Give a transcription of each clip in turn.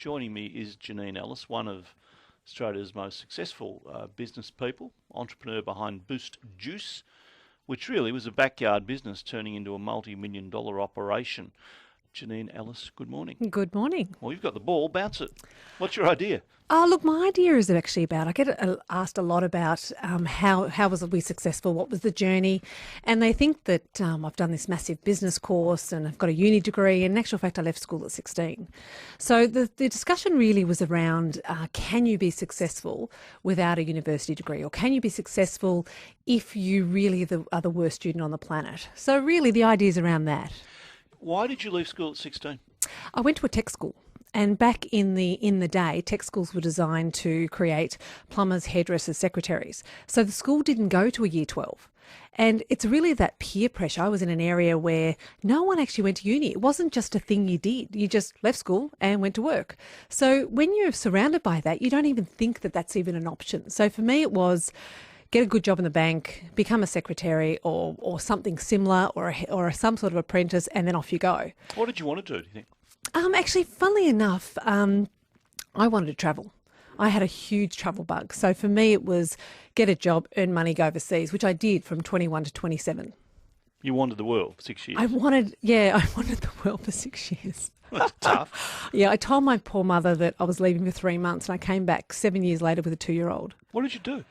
Joining me is Janine Allis, one of Australia's most successful business people, entrepreneur behind Boost Juice, which really was a backyard business turning into a multi-million-dollar operation. Janine Allis, good morning. Good morning. Well, you've got the ball. Bounce it. What's your idea? Look, my idea is actually about, I get asked a lot about how was we successful, what was the journey, and they think that I've done this massive business course and I've got a uni degree, and in actual fact I left school at 16. So the discussion really was around, can you be successful without a university degree, or can you be successful if you really are the worst student on the planet? So really the idea is around that. Why did you leave school at 16? I went to a tech school. And back in the day, tech schools were designed to create plumbers, hairdressers, secretaries. So the school didn't go to a year 12. And it's really that peer pressure. I was in an area where no one actually went to uni. It wasn't just a thing you did. You just left school and went to work. So when you're surrounded by that, you don't even think that that's even an option. So for me, it was get a good job in the bank, become a secretary or something similar, or some sort of apprentice, and then off you go. What did you want to do you think? Actually, funnily enough, I wanted to travel. I had a huge travel bug. So for me, it was get a job, earn money, go overseas, which I did from 21 to 27. You wanted the world for 6 years? I wanted the world for 6 years. That's tough. Yeah, I told my poor mother that I was leaving for 3 months, and I came back 7 years later with a 2-year-old. What did you do?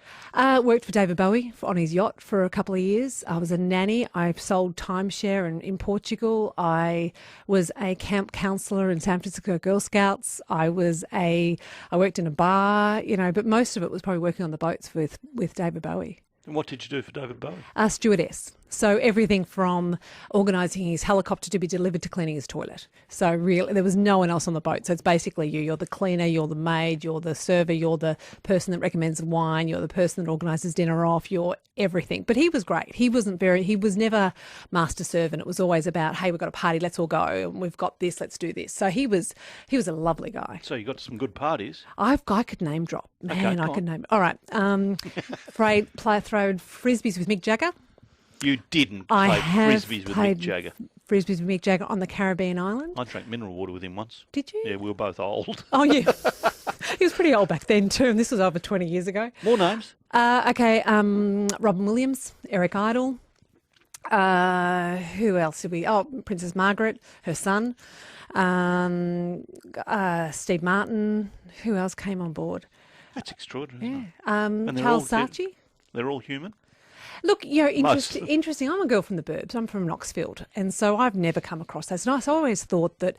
Worked for David Bowie on his yacht for a couple of years. I was a nanny. I sold timeshare in Portugal. I was a camp counsellor in San Francisco Girl Scouts. I worked in a bar, but most of it was probably working on the boats with David Bowie. And what did you do for David Bowie? Stewardess. So everything from organising his helicopter to be delivered to cleaning his toilet. So really, there was no one else on the boat. So it's basically you. You're the cleaner, you're the maid, you're the server, you're the person that recommends the wine, you're the person that organises dinner off, you're everything. But he was great. He was never master servant. It was always about, hey, we've got a party, let's all go. And we've got this, let's do this. So he was a lovely guy. So you got some good parties. I could name drop. Man, Okay, I could name. All right. Thrown frisbees with Mick Jagger. You didn't I play have frisbees with Mick Jagger. Frisbees with Mick Jagger on the Caribbean island. I drank mineral water with him once. Did you? Yeah, we were both old. Oh, yeah. He was pretty old back then too, and this was over 20 years ago. More names? Robin Williams, Eric Idle. Who else did we? Oh, Princess Margaret, her son. Steve Martin. Who else came on board? That's extraordinary, isn't it? And Charles Saatchi. They're all human? Look, interesting. I'm a girl from the burbs. I'm from Knoxfield. And so I've never come across those. And I always thought that,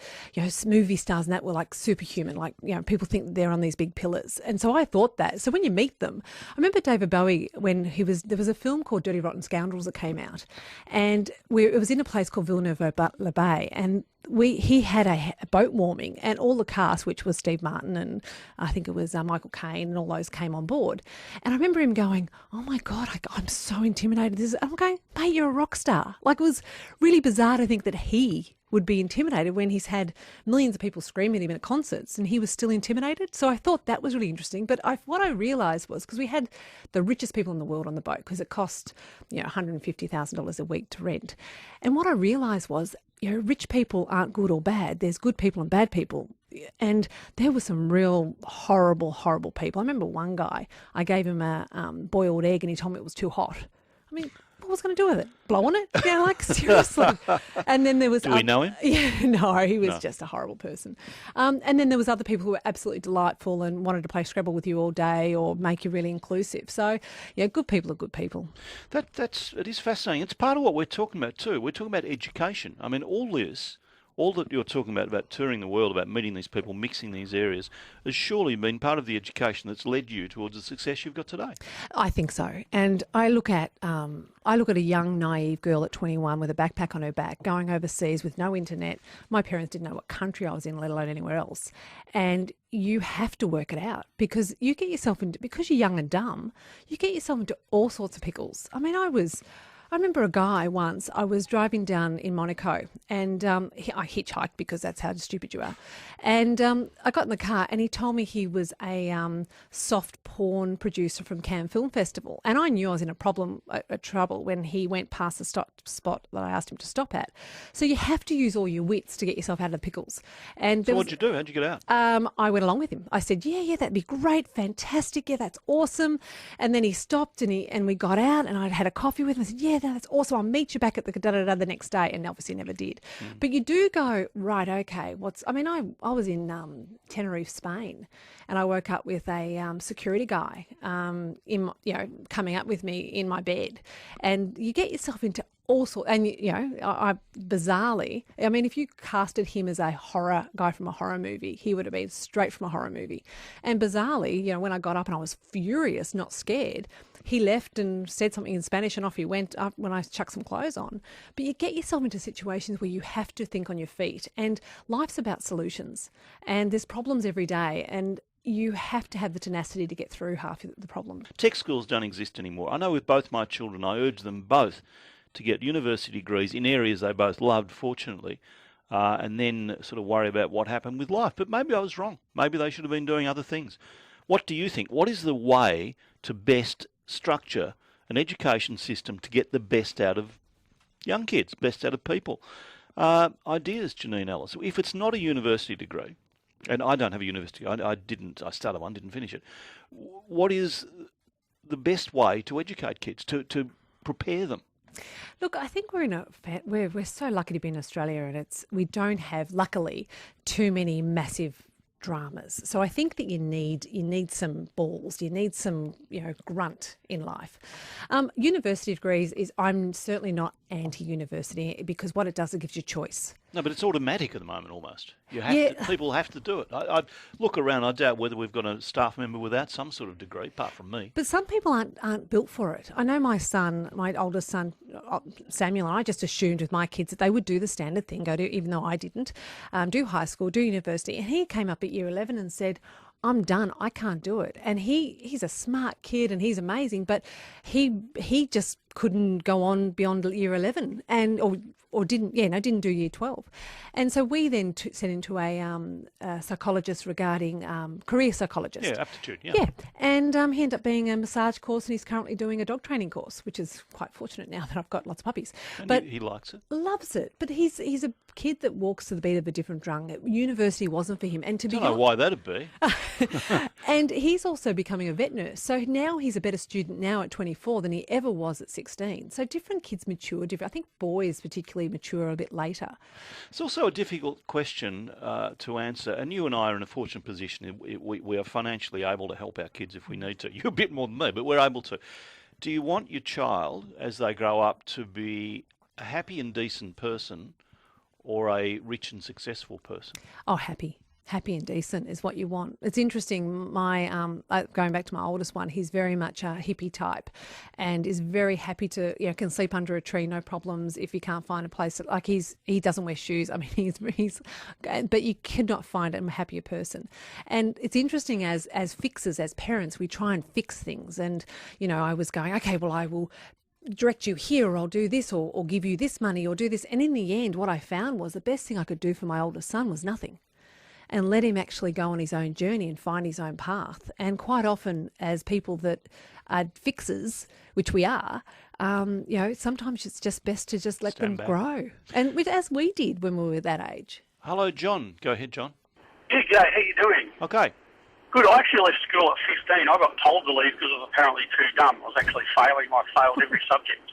movie stars and that were like superhuman. Like, people think that they're on these big pillars. And so I thought that. So when you meet them, I remember David Bowie there was a film called Dirty Rotten Scoundrels that came out. And it was in a place called Villeneuve-les-Bains. And he had a boat warming, and all the cast, which was Steve Martin and I think it was Michael Caine and all those, came on board. And I remember him going, oh my God, I'm so intimidated. I'm going, mate, you're a rock star. Like, it was really bizarre to think that he would be intimidated when he's had millions of people screaming at him at concerts and he was still intimidated. So I thought that was really interesting. But what I realised was, because we had the richest people in the world on the boat, because it cost $150,000 a week to rent. And what I realised was, rich people aren't good or bad. There's good people and bad people. And there were some real horrible, horrible people. I remember one guy, I gave him a boiled egg and he told me it was too hot. I mean, what was going to do with it? Blow on it? Seriously. And then there was... Do we know him? Yeah, no, he was just a horrible person. And then there was other people who were absolutely delightful and wanted to play Scrabble with you all day or make you really inclusive. So, yeah, good people are good people. It is fascinating. It's part of what we're talking about too. We're talking about education. I mean, all that you're talking about touring the world, about meeting these people, mixing these areas, has surely been part of the education that's led you towards the success you've got today. I think so. And I look at a young, naive girl at 21 with a backpack on her back, going overseas with no internet. My parents didn't know what country I was in, let alone anywhere else. And you have to work it out, because you get yourself into, because you're young and dumb, you get yourself into all sorts of pickles. I mean, I was I remember a guy once, I was driving down in Monaco and I hitchhiked because that's how stupid you are. And I got in the car and he told me he was a soft porn producer from Cannes Film Festival. And I knew I was in a trouble when he went past the spot that I asked him to stop at. So you have to use all your wits to get yourself out of the pickles. And so what'd you do? How'd you get out? I went along with him. I said, yeah, that'd be great, fantastic, yeah, that's awesome. And then he stopped and we got out and I had a coffee with him. I said, yeah, that's awesome. I'll meet you back at the next day. And obviously never did. But you do go, right, okay, I was in Tenerife, Spain, and I woke up with a security guy coming up with me in my bed. And you get yourself into all sorts, and I bizarrely, if you casted him as a horror guy from a horror movie, he would have been straight from a horror movie. And bizarrely, when I got up and I was furious, not scared, he left and said something in Spanish and off he went up when I chucked some clothes on. But you get yourself into situations where you have to think on your feet, and life's about solutions, and there's problems every day, and you have to have the tenacity to get through half the problem. Tech schools don't exist anymore. I know with both my children, I urge them both to get university degrees in areas they both loved, fortunately, and then sort of worry about what happened with life. But maybe I was wrong. Maybe they should have been doing other things. What do you think? What is the way to best structure an education system to get the best out of young kids, best out of people? Ideas, Janine Allis. If it's not a university degree, and I don't have a university, I started one, didn't finish it. What is the best way to educate kids, to prepare them? Look, I think we're so lucky to be in Australia, and we don't have, luckily, too many massive dramas. So I think that you need some balls, you need some grunt in life. University degrees I'm certainly not anti-university, because what it does, it gives you choice. No, but it's automatic at the moment almost. People have to do it. I look around, I doubt whether we've got a staff member without some sort of degree, apart from me. But some people aren't built for it. I know my oldest son, Samuel, and I just assumed with my kids that they would do the standard thing, even though I didn't, do high school, do university. And he came up at year 11 and said, I'm done. I can't do it. And he's a smart kid and he's amazing, but he just couldn't go on beyond year 11 or didn't do year 12. And so we then sent into a psychologist regarding career psychologist. Yeah, aptitude, yeah. Yeah, and he ended up being a massage course, and he's currently doing a dog training course, which is quite fortunate now that I've got lots of puppies. And but he likes it. Loves it. But he's a kid that walks to the beat of a different drum. University wasn't for him. And to be I don't know why that'd be. And he's also becoming a vet nurse. So now he's a better student now at 24 than he ever was at 16. So different kids mature different. I think boys particularly mature a bit later. It's also a difficult question to answer, and you and I are in a fortunate position. We are financially able to help our kids if we need to. You're a bit more than me, but we're able to. Do you want your child, as they grow up, to be a happy and decent person or a rich and successful person? Oh, happy. Happy and decent is what you want. It's interesting. My going back to my oldest one, he's very much a hippie type, and is very happy to can sleep under a tree, no problems. If he can't find a place, like he doesn't wear shoes. I mean, he's but you cannot find a happier person. And it's interesting as fixers, as parents, we try and fix things. And I was going, okay, well, I will direct you here, or I'll do this, or give you this money, or do this. And in the end, what I found was the best thing I could do for my oldest son was nothing. And let him actually go on his own journey and find his own path. And quite often, as people that are fixers, which we are, sometimes it's just best to just let them grow. And as we did when we were that age. Hello, John. Go ahead, John. Yeah, G'day. How you doing? Okay. Good. I actually left school at 15. I got told to leave because I was apparently too dumb. I was actually failing. I failed every subject.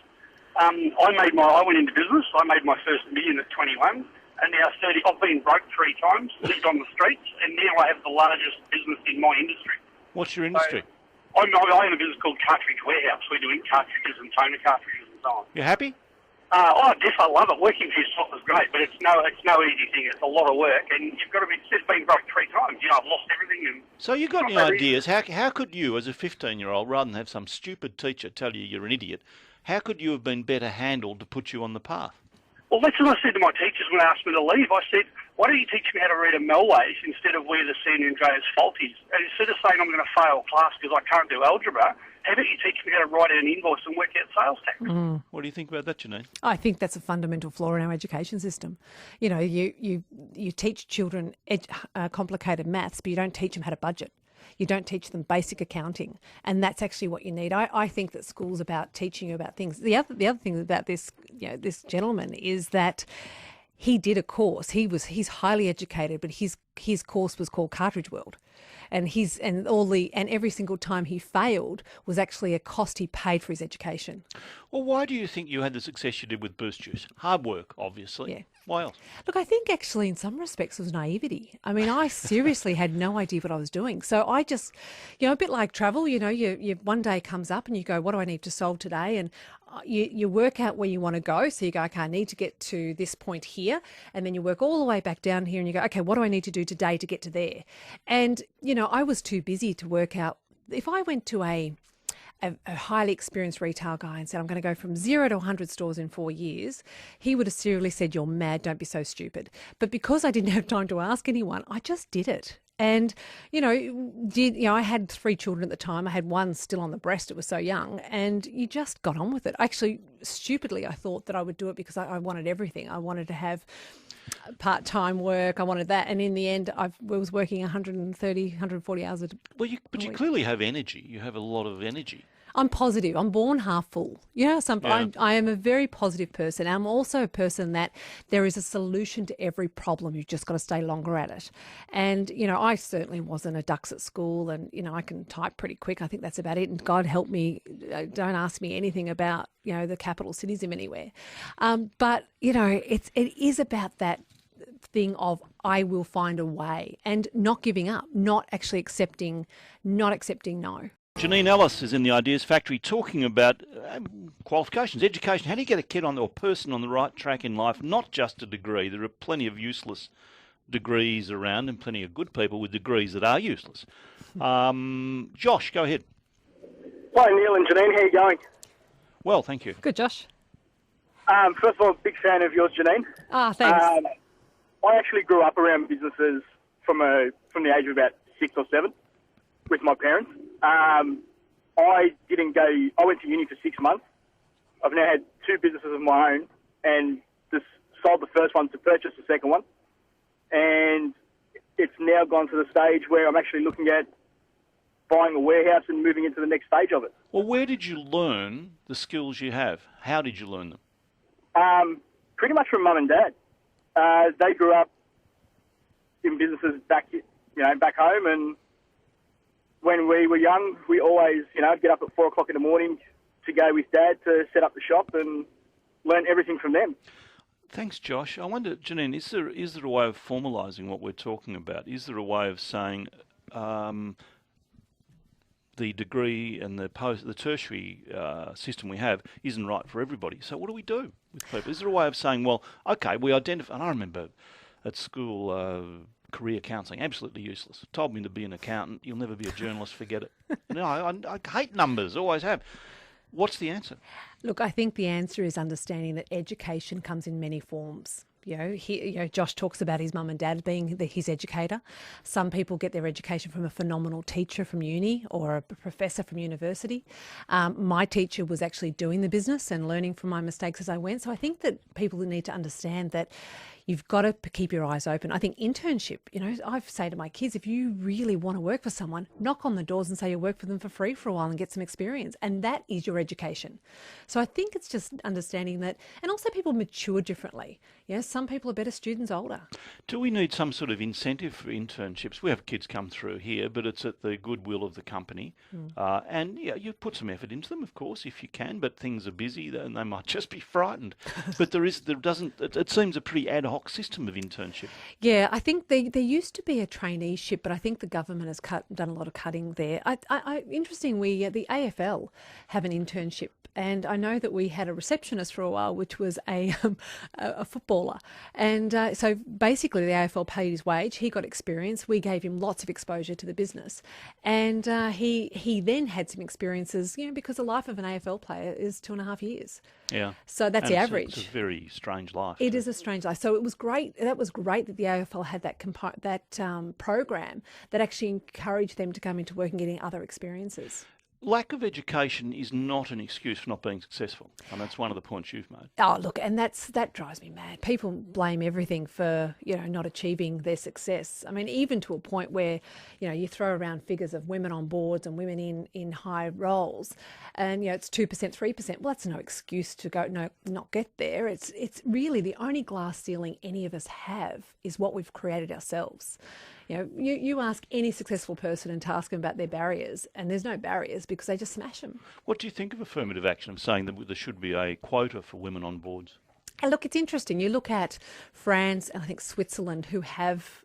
I went into business. I made my first million at 21. And now 30, I've been broke 3 times, lived on the streets, and now I have the largest business in my industry. What's your industry? So, I own a business called Cartridge Warehouse. We do ink cartridges and toner cartridges and so on. You happy? I love it. Working for yourself is great, but it's no easy thing. It's a lot of work, and you've got to be. It's just been broke 3 times. I've lost everything. And so you got any ideas? How could you, as a 15-year-old, rather than have some stupid teacher tell you you're an idiot, how could you have been better handled to put you on the path? Well, that's what I said to my teachers when they asked me to leave. I said, why don't you teach me how to read a Melways instead of where the San Andreas fault is? And instead of saying I'm going to fail class because I can't do algebra, how about you teach them how to write out an invoice and work out sales tax? What do you think about that, Janine? I think that's a fundamental flaw in our education system. You know, you teach children complicated maths, but you don't teach them how to budget. You don't teach them basic accounting, and that's actually what you need. I think that school's about teaching you about things. The other thing about this, this gentleman is that he did a course. He's highly educated, but his course was called Cartridge World, and every single time he failed was actually a cost he paid for his education. Well, why do you think you had the success you did with Boost Juice? Hard work, obviously. Yeah. Why else? Look, I think actually in some respects it was naivety. I mean, I seriously had no idea what I was doing. So I just, a bit like travel, you one day comes up and you go, what do I need to solve today? And you work out where you want to go. So you go, okay, I need to get to this point here. And then you work all the way back down here and you go, okay, what do I need to do today to get to there? And, I was too busy to work out. If I went to a highly experienced retail guy and said, I'm going to go from 0 to 100 stores in 4 years, he would have seriously said, you're mad, don't be so stupid. But because I didn't have time to ask anyone, I just did it. And, I had 3 children at the time. I had one still on the breast. It was so young. And you just got on with it. Actually, stupidly, I thought that I would do it because I wanted everything. I wanted to have part-time work. I wanted that. And in the end, I was working 130, 140 hours a week. Well, you clearly have energy. You have a lot of energy. I'm positive. I'm born half full. I am a very positive person. I'm also a person that there is a solution to every problem. You've just got to stay longer at it. And, I certainly wasn't a dux at school and, I can type pretty quick. I think that's about it. And God help me, don't ask me anything about, the capital cities in anywhere. But, it is about that thing of I will find a way and not giving up, not actually accepting no. Janine Allis is in the Ideas Factory talking about qualifications, education. How do you get a kid or person on the right track in life? Not just a degree. There are plenty of useless degrees around and plenty of good people with degrees that are useless. Josh, go ahead. Hi, Neil and Janine. How are you going? Well, thank you. Good, Josh. First of all, big fan of yours, Janine. Thanks. I actually grew up around businesses from the age of about 6 or 7 with my parents. I went to uni for 6 months. I've now had 2 businesses of my own and just sold the first one to purchase the second one. And it's now gone to the stage where I'm actually looking at buying a warehouse and moving into the next stage of it. Well, where did you learn the skills you have? How did you learn them? Pretty much from mum and dad. They grew up in businesses back home, and when we were young, we always, get up at 4 o'clock in the morning to go with Dad to set up the shop and learn everything from them. Thanks, Josh. I wonder, Janine, is there a way of formalising what we're talking about? Is there a way of saying the degree and the tertiary system we have isn't right for everybody? So what do we do with people? Is there a way of saying, well, okay, we identify, and I remember at school, career counselling, absolutely useless. Told me to be an accountant. You'll never be a journalist. Forget it. I hate numbers. Always have. What's the answer? Look, I think the answer is understanding that education comes in many forms. Josh talks about his mum and dad being his educator. Some people get their education from a phenomenal teacher from uni or a professor from university. My teacher was actually doing the business and learning from my mistakes as I went. So I think that people need to understand that you've got to keep your eyes open. I think internship, I say to my kids, if you really want to work for someone, knock on the doors and say you work for them for free for a while and get some experience. And that is your education. So I think it's just understanding that, and also people mature differently. Some people are better students older. Do we need some sort of incentive for internships? We have kids come through here, but it's at the goodwill of the company. And you put some effort into them, of course, if you can, but things are busy and they might just be frightened. But it seems a pretty ad hoc system of internship. Yeah, I think there used to be a traineeship, but I think the government has done a lot of cutting there. Interestingly, the AFL have an internship, and I know that we had a receptionist for a while, which was a footballer. And so basically the AFL paid his wage, he got experience, we gave him lots of exposure to the business. And he then had some experiences, because the life of an AFL player is 2.5 years. Yeah. So that's the average. It's a very strange life. It is a strange life. So it was great. That was great that the AFL had that program that actually encouraged them to come into work and getting other experiences. lack of education is not an excuse for not being successful, and that's one of the points you've made. Oh, look, and that drives me mad. People blame everything for, not achieving their success. I mean, even to a point where, you throw around figures of women on boards and women in high roles, and, it's 2%, 3%. Well, that's no excuse to not get there. It's really the only glass ceiling any of us have is what we've created ourselves. You ask any successful person and ask them about their barriers, and there's no barriers because they just smash them. What do you think of affirmative action, of saying that there should be a quota for women on boards? And look, it's interesting. You look at France and I think Switzerland, who have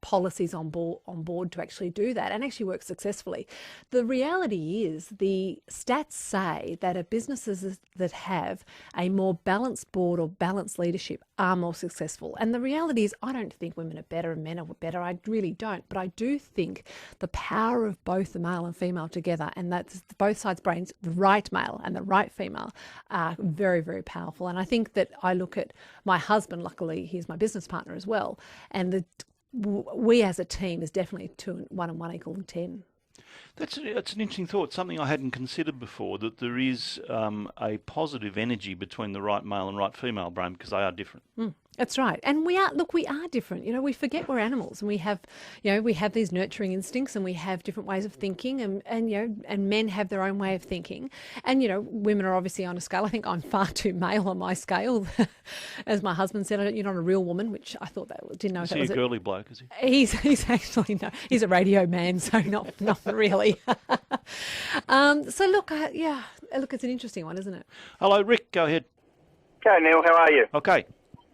policies on board to actually do that and actually work successfully. The reality is the stats say that businesses that have a more balanced board or balanced leadership are more successful. And the reality is I don't think women are better and men are better. I really don't. But I do think the power of both the male and female together, and that's both sides' brains, the right male and the right female, are very, very powerful. And I think that I look at my husband, luckily he's my business partner as well, and we as a team is definitely 1 and 1 equal 10. That's an interesting thought, something I hadn't considered before, that there is a positive energy between the right male and right female brain because they are different. That's right. And we are different. We forget we're animals and we have these nurturing instincts and we have different ways of thinking and men have their own way of thinking. And, women are obviously on a scale. I think I'm far too male on my scale. As my husband said, you're not a real woman, which I thought didn't know if that was a girly bloke, is he? He's actually, no, he's a radio man, so not really. So look, it's an interesting one, isn't it? Hello, Rick, go ahead. Okay, Neil, how are you? Okay.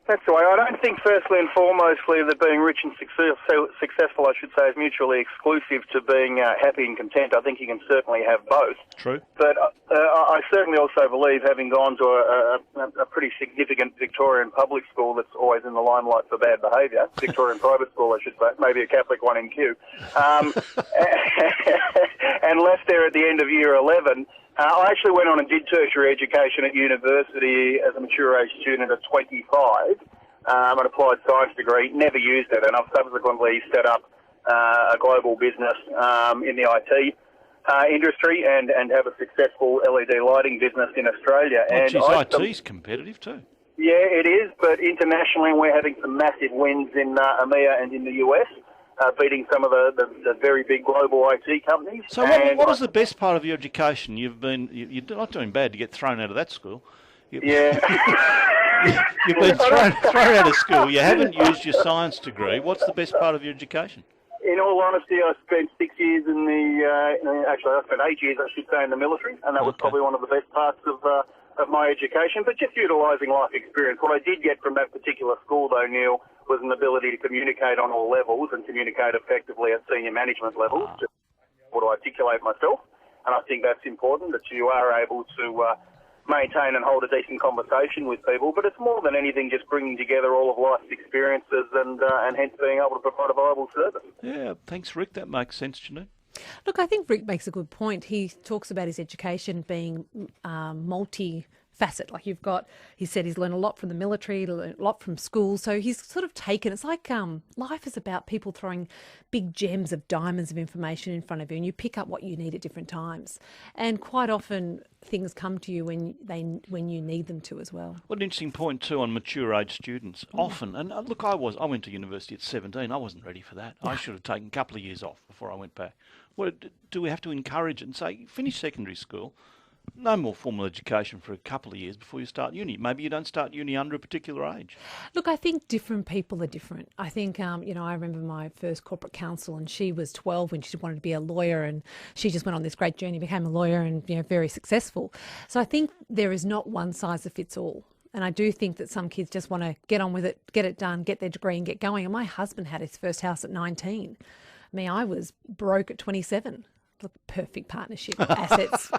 That's the way. I don't think, firstly and foremostly, that being rich and successful, I should say, is mutually exclusive to being happy and content. I think you can certainly have both. True. But I certainly also believe, having gone to a pretty significant Victorian public school that's always in the limelight for bad behaviour, Victorian private school, I should say, maybe a Catholic one in Kew, and left there at the end of year 11, I actually went on and did tertiary education at university as a mature age student at 25, an applied science degree, never used it, and I've subsequently set up a global business in the IT industry and have a successful LED lighting business in Australia. IT's competitive too. Yeah, it is, but internationally we're having some massive wins in EMEA and in the US. Beating some of the very big global IT companies. So what is the best part of your education? You're not doing bad to get thrown out of that school. You've been thrown out of school. You haven't used your science degree. What's the best part of your education? In all honesty, I spent 6 years I spent 8 years, I should say, in the military, and that was probably one of the best parts of my education, but just utilising life experience. What I did get from that particular school, though, Neil, was an ability to communicate on all levels and communicate effectively at senior management levels, to be able to articulate myself. And I think that's important, that you are able to maintain and hold a decent conversation with people. But it's more than anything just bringing together all of life's experiences and hence being able to provide a viable service. Yeah, thanks, Rick. That makes sense, Janine. Look, I think Rick makes a good point. He talks about his education being multi-facet. Like he said he's learned a lot from the military, learned a lot from school. So he's sort of taken, it's like life is about people throwing big gems of diamonds of information in front of you and you pick up what you need at different times. And quite often things come to you when you need them to as well. What an interesting point too on mature age students. Often, and look, I went to university at 17. I wasn't ready for that. I should have taken a couple of years off before I went back. Well, do we have to encourage it and say, finish secondary school, no more formal education for a couple of years before you start uni? Maybe you don't start uni under a particular age. Look, I think different people are different. I think, I remember my first corporate counsel and she was 12 when she wanted to be a lawyer and she just went on this great journey, became a lawyer and, very successful. So I think there is not one size that fits all. And I do think that some kids just want to get on with it, get it done, get their degree and get going. And my husband had his first house at 19. I was broke at 27. Look, perfect partnership, assets.